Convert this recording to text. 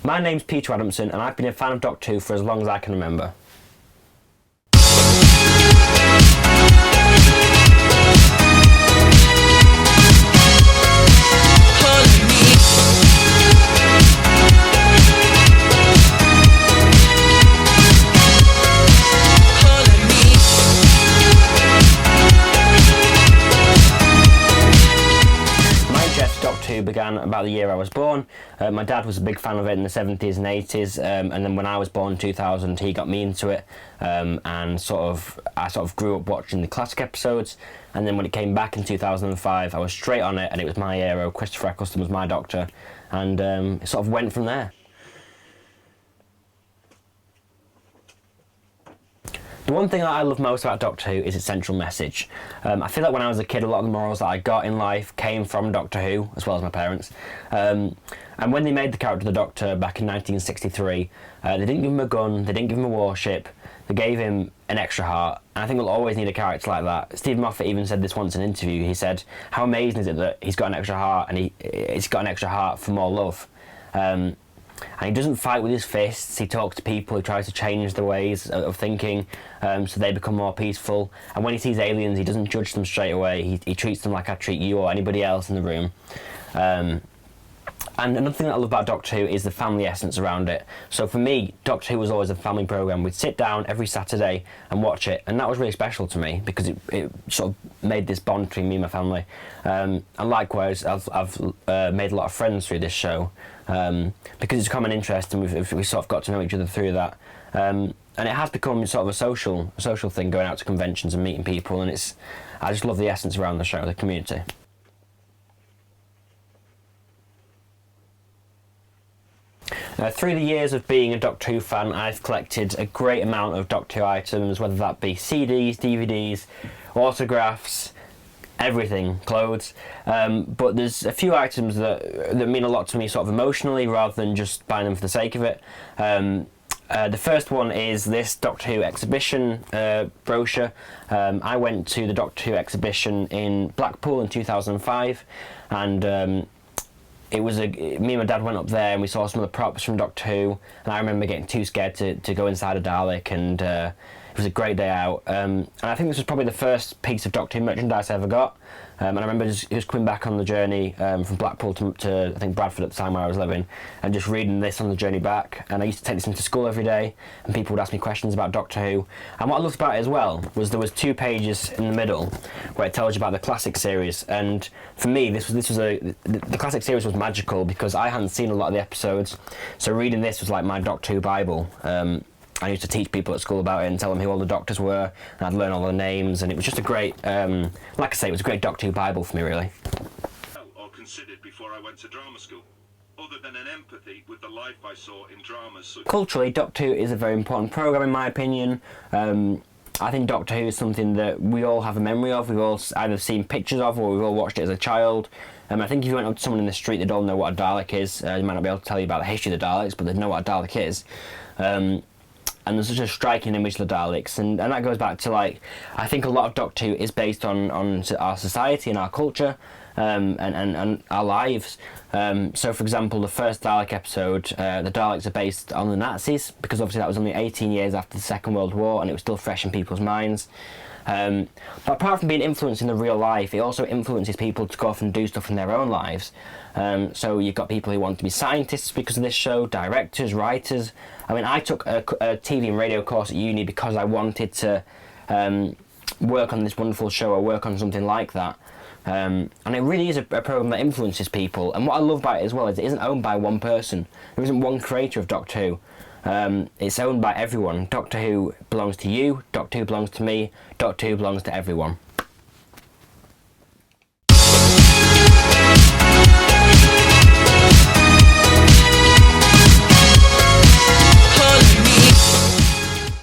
My name's Peter Adamson and I've been a fan of Doctor Who for as long as I can remember. Who began about the year I was born. My dad was a big fan of it in the 70s and 80s, and then when I was born in 2000 he got me into it, and I sort of grew up watching the classic episodes, and then when it came back in 2005 I was straight on it and it was my hero. Christopher Eccleston was my Doctor, and it sort of went from there. The one thing that I love most about Doctor Who is its central message. I feel like when I was a kid, a lot of the morals that I got in life came from Doctor Who, as well as my parents. And when they made the character of the Doctor back in 1963, they didn't give him a gun, they didn't give him a warship, they gave him an extra heart. And I think we'll always need a character like that. Steve Moffat even said this once in an interview. He said, how amazing is it that he's got an extra heart, and he's got an extra heart for more love. And he doesn't fight with his fists. He talks to people, he tries to change their ways of thinking, so they become more peaceful. And when he sees aliens, he doesn't judge them straight away. He treats them like I treat you or anybody else in the room. And another thing that I love about Doctor Who is the family essence around it. So for me, Doctor Who was always a family programme. We'd sit down every Saturday and watch it, and that was really special to me because it sort of made this bond between me and my family. And likewise, I've made a lot of friends through this show, because it's a common interest, and we sort of got to know each other through that. And it has become sort of a social thing, going out to conventions and meeting people, and I just love the essence around the show, the community. Through the years of being a Doctor Who fan, I've collected a great amount of Doctor Who items, whether that be CDs, DVDs, autographs, everything, clothes. But there's a few items that mean a lot to me sort of emotionally, rather than just buying them for the sake of it. The first one is this Doctor Who exhibition brochure. I went to the Doctor Who exhibition in Blackpool in 2005, and me and my dad went up there and we saw some of the props from Doctor Who, and I remember getting too scared to go inside a Dalek, and it was a great day out. And I think this was probably the first piece of Doctor Who merchandise I ever got. And I remember just coming back on the journey from Blackpool to I think Bradford at the time where I was living, and just reading this on the journey back. And I used to take this into school every day, and people would ask me questions about Doctor Who. And what I loved about it as well was there was 2 pages in the middle where it tells you about the classic series. And for me, the classic series was magical because I hadn't seen a lot of the episodes. So reading this was like my Doctor Who Bible. I used to teach people at school about it and tell them who all the Doctors were, and I'd learn all the names, and it was just a great, like I say, it was a great Doctor Who Bible for me, really. Or considered before I went to drama school, other than an empathy with the life I saw in dramas. Culturally, Doctor Who is a very important programme in my opinion. I think Doctor Who is something that we all have a memory of, we've all either seen pictures of or we've all watched it as a child. I think if you went up to someone in the street, they'd all know what a Dalek is. They might not be able to tell you about the history of the Daleks, but they'd know what a Dalek is. And there's such a striking image of the Daleks, and that goes back to, like, I think a lot of Doctor Who is based on our society and our culture, and our lives. So for example, the first Dalek episode, the Daleks are based on the Nazis, because obviously that was only 18 years after the Second World War and it was still fresh in people's minds. But apart from being influenced in the real life, it also influences people to go off and do stuff in their own lives. So you've got people who want to be scientists because of this show, directors, writers. I mean, I took a TV and radio course at uni because I wanted to work on this wonderful show or work on something like that. And it really is a programme that influences people. And what I love about it as well is it isn't owned by one person. There isn't one creator of Doctor Who. It's owned by everyone. Doctor Who belongs to you, Doctor Who belongs to me, Doctor Who belongs to everyone.